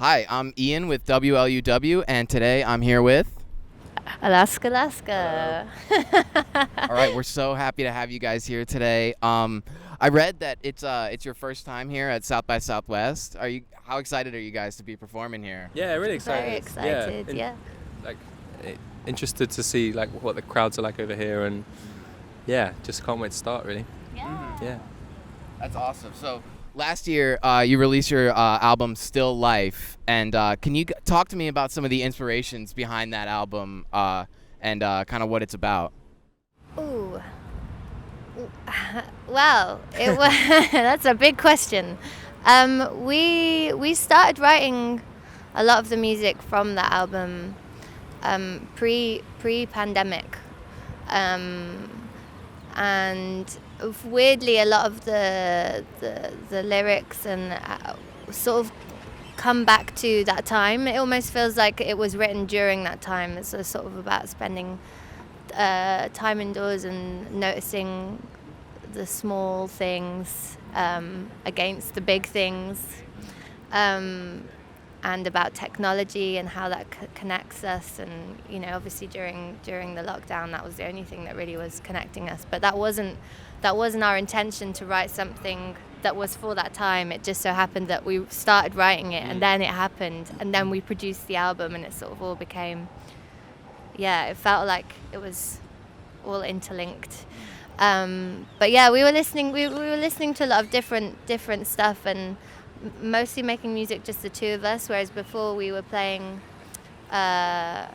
Hi, I'm Ian with WLUW, and today I'm here with... Alaska. All right, we're so happy to have you guys here today. I read that it's your first time here at South by Southwest. How excited are you guys to be performing here? Yeah, really excited. Very excited, yeah. Like, interested to see like what the crowds are like over here, and yeah, just can't wait to start. Really. Yeah. That's awesome. So last year, you released your album "Still Life," and can you talk to me about some of the inspirations behind that album and kind of what it's about? Ooh. Well, that's a big question. We started writing a lot of the music from that album pre-pandemic, and weirdly, a lot of the lyrics and sort of come back to that time. It almost feels like it was written during that time. It's sort of about spending time indoors and noticing the small things against the big things, and about technology and how that connects us. And obviously during the lockdown, that was the only thing that really was connecting us. But that wasn't our intention to write something that was for that time. It just so happened that we started writing it, and then it happened, and then we produced the album, and it sort of all became. Yeah, it felt like it was all interlinked. But yeah, we were listening to a lot of different stuff, and mostly making music just the two of us. Whereas before we were playing a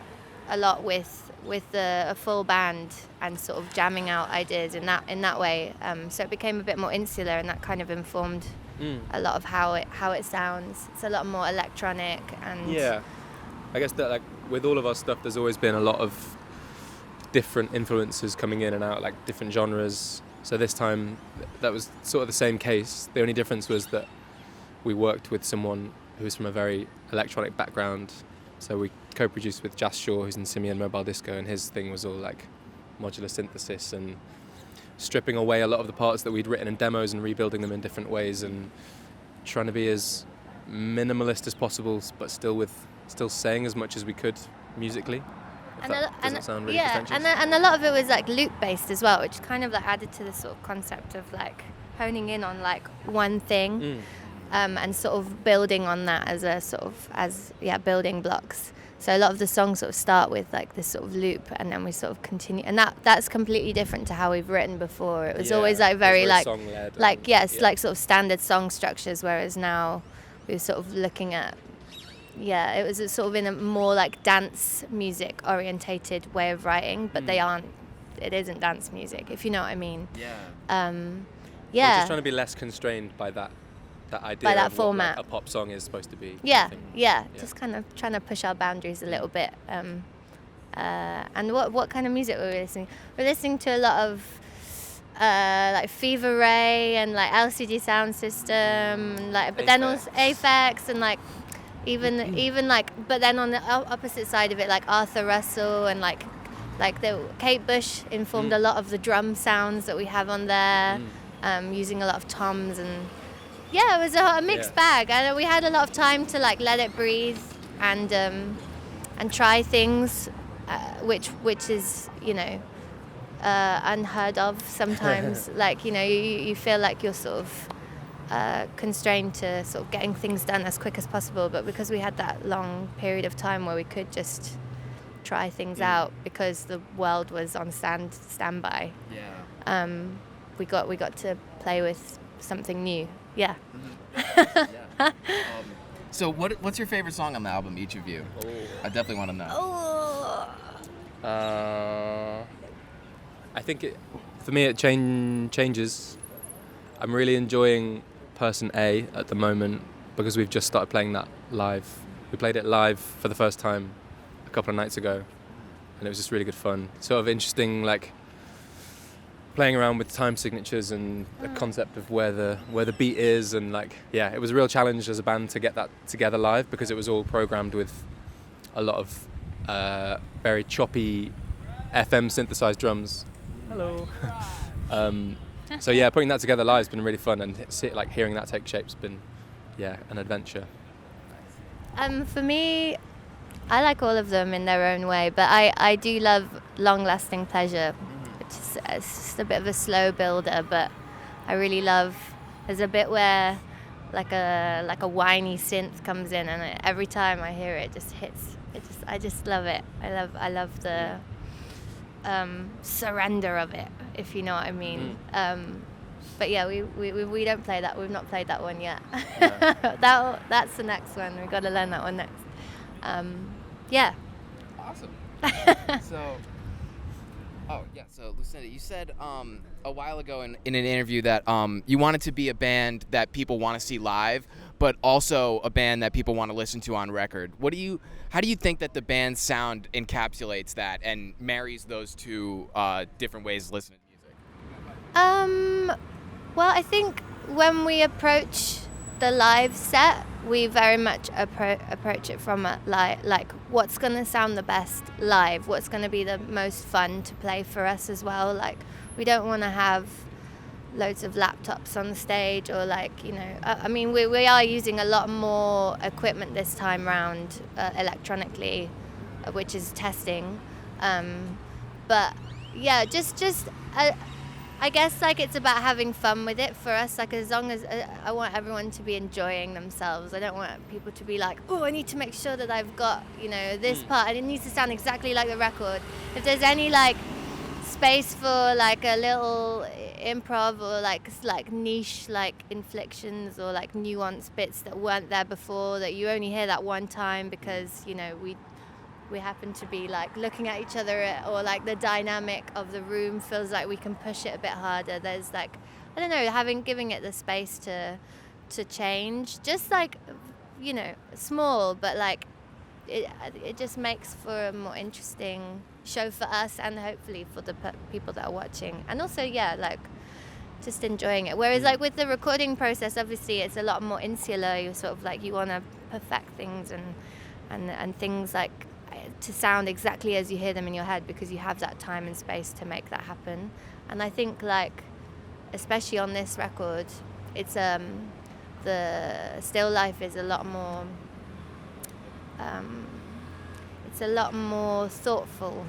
lot with a full band and sort of jamming out ideas in that way. So it became a bit more insular, and that kind of informed a lot of how it sounds. It's a lot more electronic and. Yeah. I guess that like with all of our stuff, there's always been a lot of different influences coming in and out, like different genres. So this time, that was sort of the same case. The only difference was that we worked with someone who was from a very electronic background. So we co-produced with Jas Shaw, who's in Simian Mobile Disco, and his thing was all like modular synthesis and stripping away a lot of the parts that we'd written in demos and rebuilding them in different ways, and trying to be as minimalist as possible, but still saying as much as we could musically. If that doesn't sound really pretentious. And a lot of it was like loop based as well, which kind of like added to the sort of concept of like honing in on like one thing, and sort of building on that as a sort of building blocks. So a lot of the songs sort of start with like this sort of loop, and then we sort of continue, and that's completely different to how we've written before. It was always like very like song-led, like like sort of standard song structures, whereas now we're sort of looking at. Yeah, it was sort of in a more like dance music orientated way of writing, but it isn't dance music, if you know what I mean. Yeah. Yeah. We're just trying to be less constrained by that idea by that of format. What, like, a pop song is supposed to be. Yeah, just kind of trying to push our boundaries a little bit. And what kind of music were we listening? We're listening to a lot of like Fever Ray and like LCD Sound System, and like, but then also Aphex and like even like, but then on the opposite side of it, like Arthur Russell and like the Kate Bush informed a lot of the drum sounds that we have on there, using a lot of toms, and yeah, it was a mixed bag. And we had a lot of time to like let it breathe and try things, which is unheard of sometimes. Like you feel like you're sort of constrained to sort of getting things done as quick as possible, but because we had that long period of time where we could just try things out because the world was on standby. We got to play with something new. Yeah. So what's your favorite song on the album, each of you? I definitely want to know. I think for me it changes. I'm really enjoying Person A at the moment because we've just started playing that live. We played it live for the first time a couple of nights ago, and it was just really good fun. Sort of interesting, like playing around with time signatures and the concept of where the beat is, and like it was a real challenge as a band to get that together live because it was all programmed with a lot of very choppy FM synthesized drums. Hello. So yeah, putting that together live has been really fun, and hearing that take shape's been an adventure. For me, I like all of them in their own way, but I do love Long Lasting Pleasure, which is it's just a bit of a slow builder, but I really love. There's a bit where like a whiny synth comes in, and every time I hear it, just hits. I just love it. I love the surrender of it, if you know what I mean. But yeah, we don't play that. We've not played that one yet. Yeah. That's the next one. We've got to learn that one next. Yeah. Awesome. So Lucinda, you said a while ago in an interview that you wanted to be a band that people want to see live, but also a band that people want to listen to on record. How do you think that the band's sound encapsulates that and marries those two different ways of listening to music? Well, I think when we approach the live set, we very much approach it from a like what's going to sound the best live, what's going to be the most fun to play for us as well. Like, we don't want to have loads of laptops on the stage, or like, you know, I mean, we are using a lot more equipment this time round electronically, which is testing. But yeah, just I guess like it's about having fun with it for us. Like, as long as I want everyone to be enjoying themselves. I don't want people to be like, oh, I need to make sure that I've got, you know, this part, and it needs to sound exactly like the record. If there's any like space for like a little improv, or like niche like inflections, or like nuanced bits that weren't there before, that you only hear that one time because, you know, we happen to be like looking at each other, or like the dynamic of the room feels like we can push it a bit harder. There's like, I don't know, giving it the space to change, just like, you know, small, but like it just makes for a more interesting show for us, and hopefully for the people that are watching, and also like just enjoying it. Whereas like with the recording process, obviously it's a lot more insular. You sort of like, you want to perfect things and things like to sound exactly as you hear them in your head, because you have that time and space to make that happen. And I think like, especially on this record, it's the still life is a lot more thoughtful,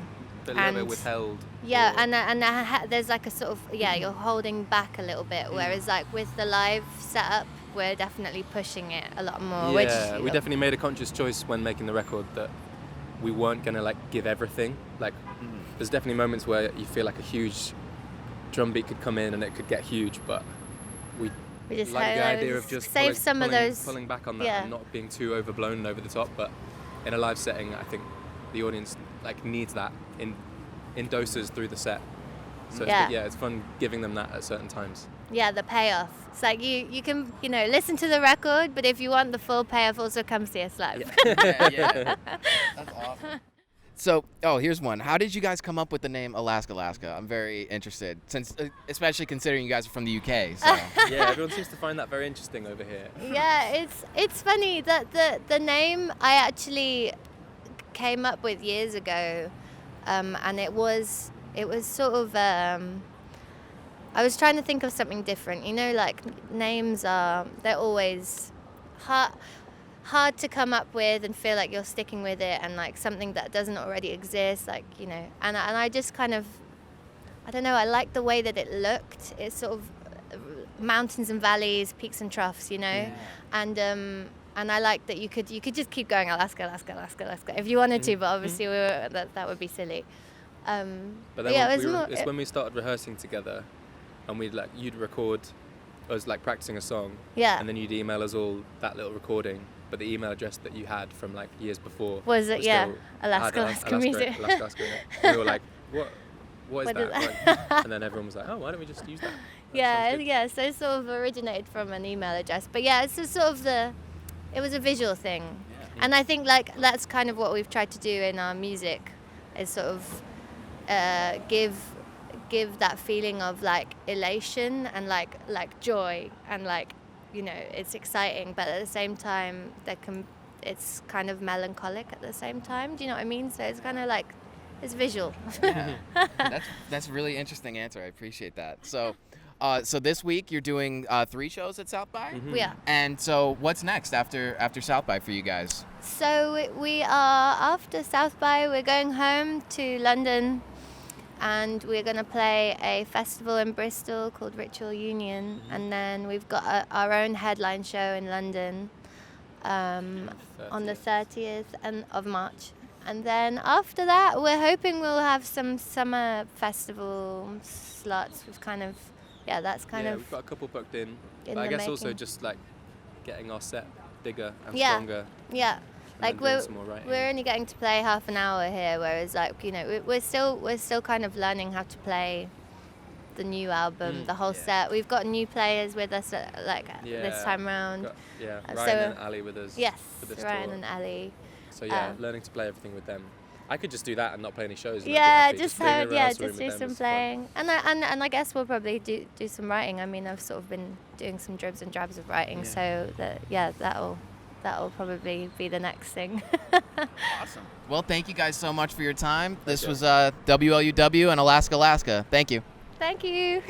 A little bit withheld. Yeah, and there's like a sort of, you're holding back a little bit, whereas like with the live setup, we're definitely pushing it a lot more. Yeah, we definitely made a conscious choice when making the record that we weren't gonna like give everything. Like, there's definitely moments where you feel like a huge drum beat could come in and it could get huge, but we just like the idea of just save some of those, pulling back on that, and not being too overblown and over the top. But in a live setting, I think the audience like needs that in doses through the set. So it's fun giving them that at certain times. Yeah, the payoff. It's like you can, you know, listen to the record, but if you want the full payoff, also come see us live. Yeah. That's awesome. So, here's one. How did you guys come up with the name Alaska? I'm very interested, since especially considering you guys are from the UK. So. Yeah, everyone seems to find that very interesting over here. Yeah, it's funny that the name I actually came up with years ago, and it was sort of I was trying to think of something different. You know, like names they're always hard to come up with and feel like you're sticking with it, and like something that doesn't already exist, like, you know, and I just kind of, I don't know, I like the way that it looked. It's sort of mountains and valleys, peaks and troughs, you know, and I like that you could just keep going Alaska if you wanted to, but obviously that would be silly. But then it's when we started rehearsing together, and you'd record us like practicing a song, and then you'd email us all that little recording, but the email address that you had from like years before was ALASKALASKA music. ALASKALASKA. We were like, what is that? Like, and then everyone was like, oh, why don't we just use that? So it sort of originated from an email address, but it's just sort of it was a visual thing, and I think like that's kind of what we've tried to do in our music, is sort of give that feeling of like elation and like joy, and like, you know, it's exciting, but at the same time it's kind of melancholic at the same time. Do you know what I mean? So it's kind of like, it's visual. Yeah. That's a really interesting answer. I appreciate that. So So this week you're doing 3 shows at South by. Mhm. Yeah. And so what's next after South by for you guys? So we are, after South by, we're going home to London, and we're going to play a festival in Bristol called Ritual Union, and then we've got our own headline show in London on the 30th of March. And then after that, we're hoping we'll have some summer festival slots. We've kind of, that's kind of we've got a couple booked in. in But I the guess also making. just like getting our set bigger and Yeah. stronger. Yeah. and Like then doing some more writing. we're only getting to play half an hour here, whereas like we're still kind of learning how to play the new album, the whole set. We've got new players with us this time round. Got, so- Ryan and Aly with us. Yes, for this Ryan tour. and Aly. So learning to play everything with them. I could just do that and not play any shows. And Yeah, I'd be happy. just being in a do rehearsal room with them some is fun. playing, and I guess we'll probably do some writing. I mean, I've sort of been doing some dribs and drabs of writing, so that'll probably be the next thing. Awesome. Well, thank you guys so much for your time. This Pleasure. was WLUW and Alaska, Alaska. Thank you. Thank you.